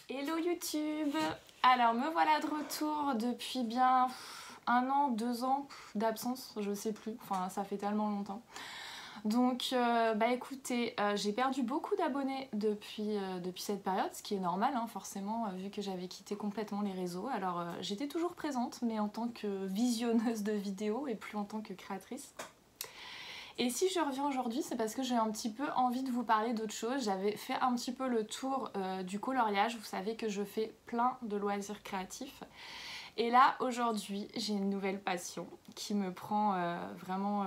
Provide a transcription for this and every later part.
Hello YouTube. Alors me voilà de retour depuis bien 1 an, 2 ans d'absence, je sais plus, enfin ça fait tellement longtemps. Donc bah écoutez, j'ai perdu beaucoup d'abonnés depuis cette période, ce qui est normal hein, forcément vu que j'avais quitté complètement les réseaux. Alors j'étais toujours présente mais en tant que visionneuse de vidéos et plus en tant que créatrice. Et si je reviens aujourd'hui, c'est parce que j'ai un petit peu envie de vous parler d'autre chose. J'avais fait un petit peu le tour du coloriage. Vous savez que je fais plein de loisirs créatifs. Et là, aujourd'hui, j'ai une nouvelle passion qui me prend vraiment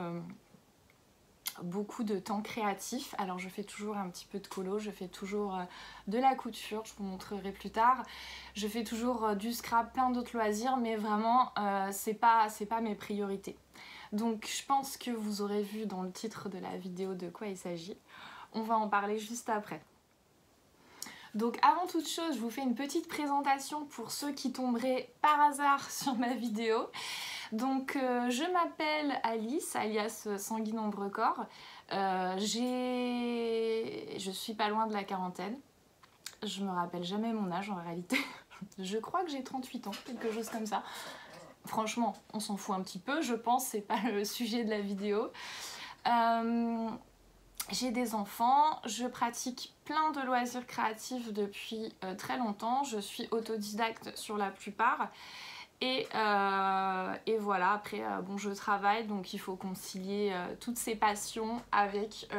beaucoup de temps créatif. Alors, je fais toujours un petit peu de colo, je fais toujours de la couture, je vous montrerai plus tard. Je fais toujours du scrap, plein d'autres loisirs, mais vraiment, c'est pas mes priorités. Donc je pense que vous aurez vu dans le titre de la vidéo de quoi il s'agit. On va en parler juste après. Donc avant toute chose, je vous fais une petite présentation pour ceux qui tomberaient par hasard sur ma vidéo. Donc je m'appelle Alice, alias Sanguine Ombre Corps. Je suis pas loin de la quarantaine. Je me rappelle jamais mon âge en réalité. Je crois que j'ai 38 ans, quelque chose comme ça. Franchement, on s'en fout un petit peu, je pense, c'est pas le sujet de la vidéo. J'ai des enfants, je pratique plein de loisirs créatifs depuis très longtemps, je suis autodidacte sur la plupart. Et voilà, après bon, je travaille, donc il faut concilier toutes ces passions avec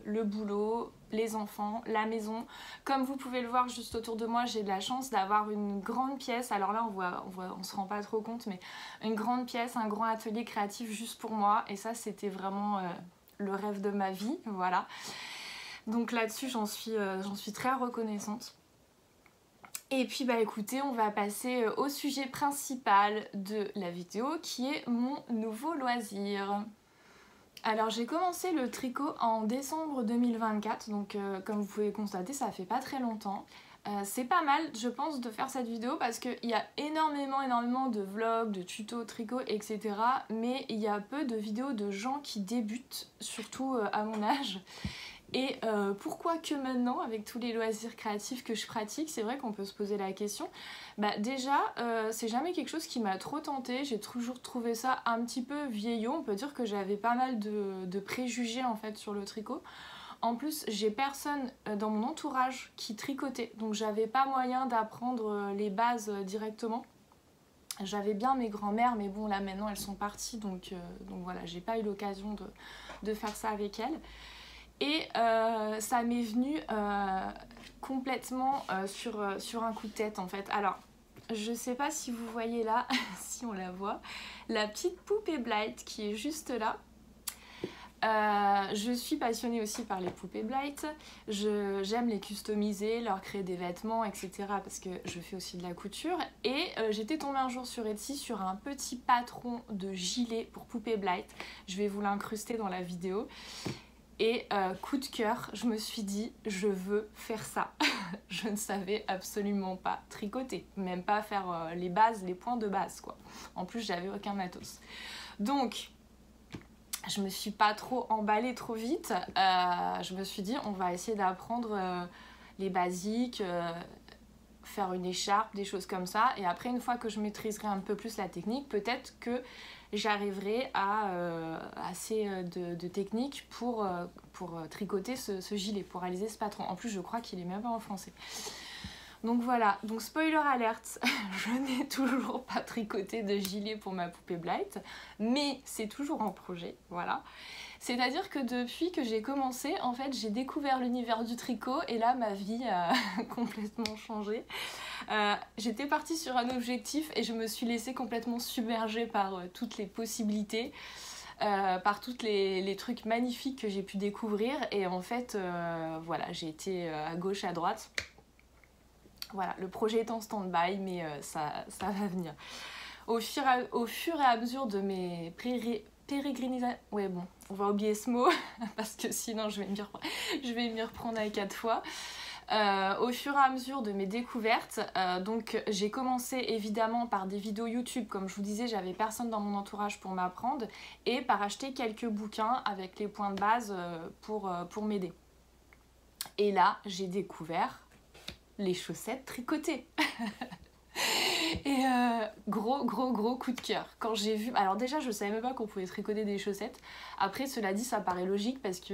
le boulot, les enfants, la maison. Comme vous pouvez le voir juste autour de moi, j'ai de la chance d'avoir une grande pièce. Alors là, on se rend pas trop compte, mais une grande pièce, un grand atelier créatif juste pour moi. Et ça, c'était vraiment le rêve de ma vie, voilà. Donc là-dessus, j'en suis très reconnaissante. Et puis bah écoutez, on va passer au sujet principal de la vidéo qui est mon nouveau loisir. Alors j'ai commencé le tricot en décembre 2024, donc comme vous pouvez constater ça fait pas très longtemps. C'est pas mal je pense de faire cette vidéo parce qu'il y a énormément de vlogs, de tutos tricot etc. Mais il y a peu de vidéos de gens qui débutent, surtout à mon âge. Et pourquoi que maintenant, avec tous les loisirs créatifs que je pratique, c'est vrai qu'on peut se poser la question. Bah déjà, c'est jamais quelque chose qui m'a trop tentée, j'ai toujours trouvé ça un petit peu vieillot, on peut dire que j'avais pas mal de préjugés en fait sur le tricot. En plus, j'ai personne dans mon entourage qui tricotait, donc j'avais pas moyen d'apprendre les bases directement. J'avais bien mes grands-mères, mais bon là maintenant elles sont parties, donc voilà, j'ai pas eu l'occasion de faire ça avec elles. Et ça m'est venu complètement sur un coup de tête en fait. Alors, je sais pas si vous voyez là, si on la voit, la petite poupée Blight qui est juste là. Je suis passionnée aussi par les poupées Blight. J'aime les customiser, leur créer des vêtements, etc. parce que je fais aussi de la couture. Et j'étais tombée un jour sur Etsy sur un petit patron de gilet pour poupée Blight. Je vais vous l'incruster dans la vidéo. Et coup de cœur, je me suis dit, je veux faire ça. Je ne savais absolument pas tricoter, même pas faire les bases, les points de base quoi. En plus, j'avais aucun matos. Donc, je me suis pas trop emballée trop vite. Je me suis dit, on va essayer d'apprendre les basiques, faire une écharpe, des choses comme ça. Et après, une fois que je maîtriserai un peu plus la technique, peut-être que j'arriverai à assez de technique pour tricoter ce gilet, pour réaliser ce patron. En plus, je crois qu'il est même pas en français. Donc voilà, donc spoiler alerte, je n'ai toujours pas tricoté de gilet pour ma poupée Blight, mais c'est toujours en projet, voilà. C'est-à-dire que depuis que j'ai commencé, en fait, j'ai découvert l'univers du tricot et là, ma vie a complètement changé. J'étais partie sur un objectif et je me suis laissée complètement submerger par toutes les possibilités, par tous les trucs magnifiques que j'ai pu découvrir. Et en fait, voilà, j'ai été à gauche, à droite. Voilà, le projet est en stand-by, mais ça va venir. Au fur et à mesure de mes pérégrinations... Ouais bon, on va oublier ce mot, parce que sinon je vais m'y reprendre à 4 fois. Au fur et à mesure de mes découvertes, donc j'ai commencé évidemment par des vidéos YouTube, comme je vous disais, j'avais personne dans mon entourage pour m'apprendre, et par acheter quelques bouquins avec les points de base pour m'aider. Et là, j'ai découvert les chaussettes tricotées. Et gros coup de cœur. Quand j'ai vu... Alors déjà, je savais même pas qu'on pouvait tricoter des chaussettes. Après, cela dit, ça paraît logique parce que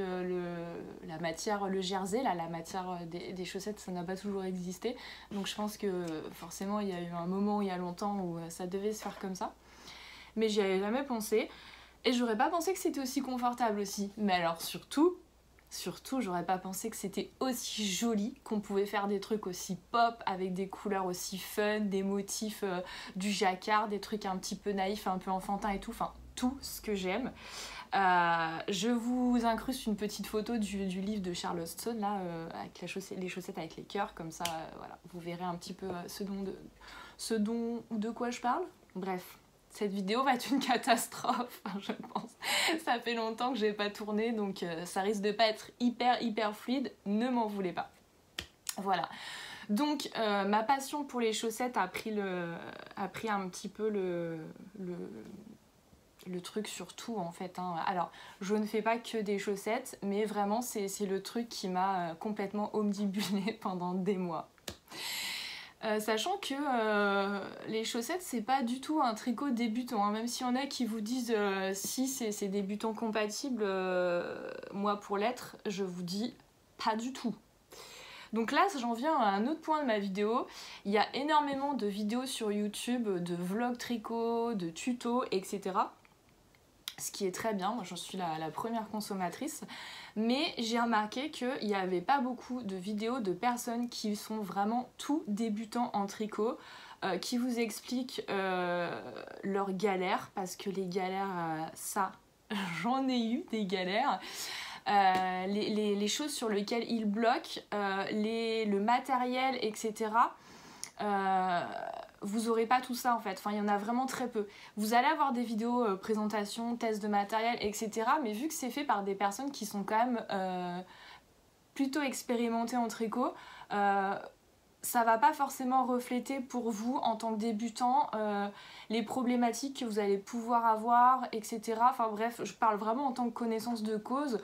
la matière, le jersey, là, la matière des chaussettes, ça n'a pas toujours existé. Donc je pense que forcément, il y a eu un moment, il y a longtemps, où ça devait se faire comme ça. Mais j'y avais jamais pensé. Et j'aurais pas pensé que c'était aussi confortable aussi. Mais alors surtout, j'aurais pas pensé que c'était aussi joli, qu'on pouvait faire des trucs aussi pop, avec des couleurs aussi fun, des motifs, du jacquard, des trucs un petit peu naïfs, un peu enfantins et tout, enfin tout ce que j'aime. Je vous incruste une petite photo du livre de Charlotte Stone, là, avec les chaussettes avec les cœurs, comme ça, voilà, vous verrez un petit peu ce dont ou de quoi je parle. Bref. Cette vidéo va être une catastrophe, je pense. Ça fait longtemps que j'ai pas tourné, donc ça risque de pas être hyper fluide, ne m'en voulez pas. Voilà. Donc ma passion pour les chaussettes a pris un petit peu le truc sur tout en fait. Hein. Alors je ne fais pas que des chaussettes, mais vraiment c'est le truc qui m'a complètement omnibulée pendant des mois. Sachant que les chaussettes c'est pas du tout un tricot débutant, hein. Même s'il y en a qui vous disent si c'est débutant compatible, moi pour l'être je vous dis pas du tout. Donc là j'en viens à un autre point de ma vidéo. Il y a énormément de vidéos sur YouTube, de vlogs tricot, de tutos, etc. Ce qui est très bien, moi j'en suis la première consommatrice, mais j'ai remarqué qu'il n'y avait pas beaucoup de vidéos de personnes qui sont vraiment tout débutants en tricot, qui vous expliquent leurs galères, parce que les galères, ça, j'en ai eu des galères, les choses sur lesquelles ils bloquent, le matériel, etc. Vous aurez pas tout ça en fait, enfin il y en a vraiment très peu. Vous allez avoir des vidéos présentation, tests de matériel, etc. Mais vu que c'est fait par des personnes qui sont quand même plutôt expérimentées en tricot, ça va pas forcément refléter pour vous en tant que débutant les problématiques que vous allez pouvoir avoir, etc. Enfin bref, je parle vraiment en tant que connaissance de cause.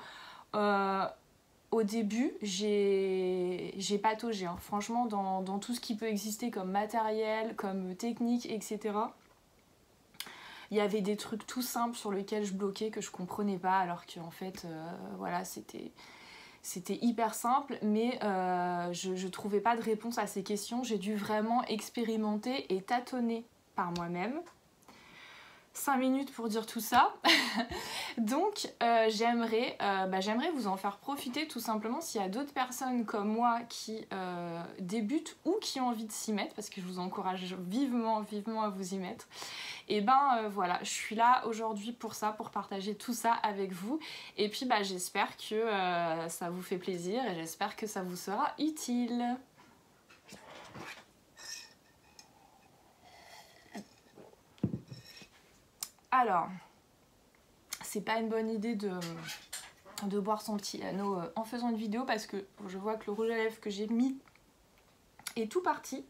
Au début, j'ai pataugé, hein. Franchement, dans tout ce qui peut exister comme matériel, comme technique, etc. Il y avait des trucs tout simples sur lesquels je bloquais que je comprenais pas, alors qu'en fait, voilà, c'était hyper simple, mais je trouvais pas de réponse à ces questions. J'ai dû vraiment expérimenter et tâtonner par moi-même. 5 minutes pour dire tout ça. Donc j'aimerais vous en faire profiter tout simplement s'il y a d'autres personnes comme moi qui débutent ou qui ont envie de s'y mettre, parce que je vous encourage vivement à vous y mettre. Et voilà, je suis là aujourd'hui pour ça, pour partager tout ça avec vous. Et puis j'espère que ça vous fait plaisir et j'espère que ça vous sera utile. Alors, c'est pas une bonne idée de boire son petit anneau en faisant une vidéo, parce que je vois que le rouge à lèvres que j'ai mis est tout parti.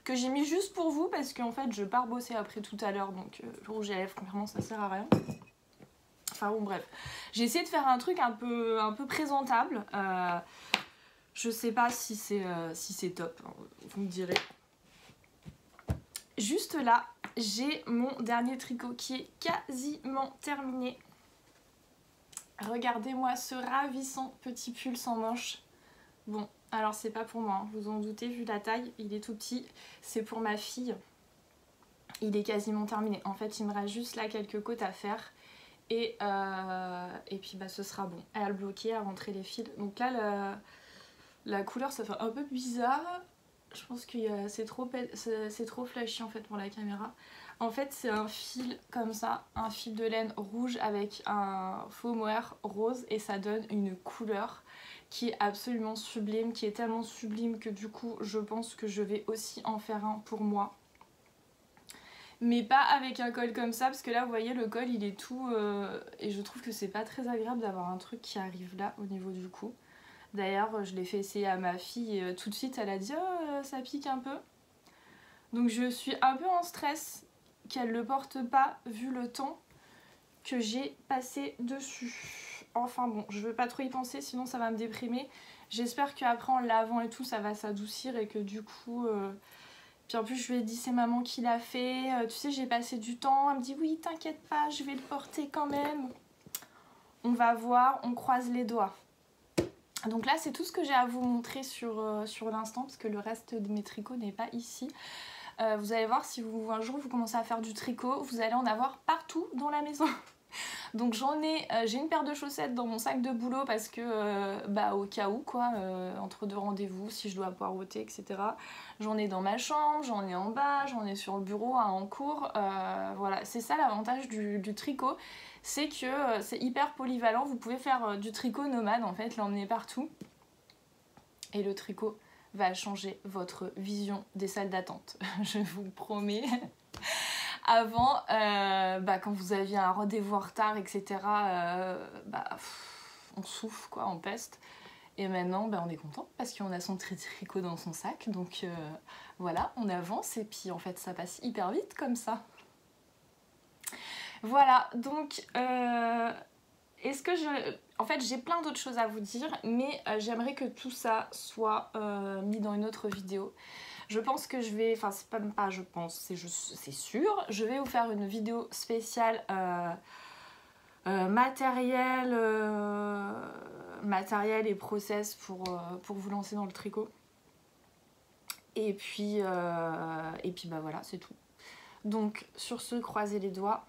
Que j'ai mis juste pour vous parce qu'en fait je pars bosser après tout à l'heure, donc le rouge à lèvres clairement ça sert à rien. Enfin bon bref, j'ai essayé de faire un truc un peu présentable. Je sais pas si c'est top, hein, vous me direz. Juste là, j'ai mon dernier tricot qui est quasiment terminé. Regardez-moi ce ravissant petit pull sans manches. Bon, alors c'est pas pour moi, hein, vous en doutez vu la taille, il est tout petit. C'est pour ma fille. Il est quasiment terminé. En fait, il me reste juste là quelques côtes à faire. Et puis ce sera bon. Elle a le bloqué, à rentrer les fils. Donc là, la couleur, ça fait un peu bizarre. Je pense que c'est trop flashy en fait pour la caméra. En fait c'est un fil comme ça, un fil de laine rouge avec un faux mohair rose, et ça donne une couleur qui est absolument sublime, qui est tellement sublime que du coup je pense que je vais aussi en faire un pour moi. Mais pas avec un col comme ça, parce que là vous voyez le col il est tout... et je trouve que c'est pas très agréable d'avoir un truc qui arrive là au niveau du cou. D'ailleurs, je l'ai fait essayer à ma fille et tout de suite elle a dit oh, ça pique un peu. Donc je suis un peu en stress qu'elle le porte pas vu le temps que j'ai passé dessus. Enfin bon, je veux pas trop y penser sinon ça va me déprimer. J'espère qu'après en le lavant et tout ça va s'adoucir et que du coup... Puis en plus je lui ai dit c'est maman qui l'a fait, tu sais j'ai passé du temps, elle me dit oui t'inquiète pas je vais le porter quand même. On va voir, on croise les doigts. Donc là c'est tout ce que j'ai à vous montrer sur l'instant parce que le reste de mes tricots n'est pas ici. Vous allez voir si un jour vous commencez à faire du tricot, vous allez en avoir partout dans la maison. Donc j'ai une paire de chaussettes dans mon sac de boulot parce que au cas où quoi, entre deux rendez-vous, si je dois poireauter, etc. J'en ai dans ma chambre, j'en ai en bas, j'en ai sur le bureau, en cours. Voilà, c'est ça l'avantage du tricot, c'est que c'est hyper polyvalent. Vous pouvez faire du tricot nomade en fait, l'emmener partout. Et le tricot va changer votre vision des salles d'attente, je vous le promets. Avant, quand vous aviez un rendez-vous en retard, etc., on souffle quoi, on peste. Et maintenant, on est content parce qu'on a son tricot dans son sac. Donc voilà, on avance et puis en fait, ça passe hyper vite comme ça. Voilà, donc en fait, j'ai plein d'autres choses à vous dire, mais j'aimerais que tout ça soit mis dans une autre vidéo. Je pense que je vais, enfin c'est pas je pense, c'est sûr, je vais vous faire une vidéo spéciale matériel et process pour vous lancer dans le tricot. Et puis voilà, c'est tout. Donc sur ce, croisez les doigts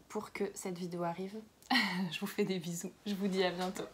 pour que cette vidéo arrive. Je vous fais des bisous, je vous dis à bientôt.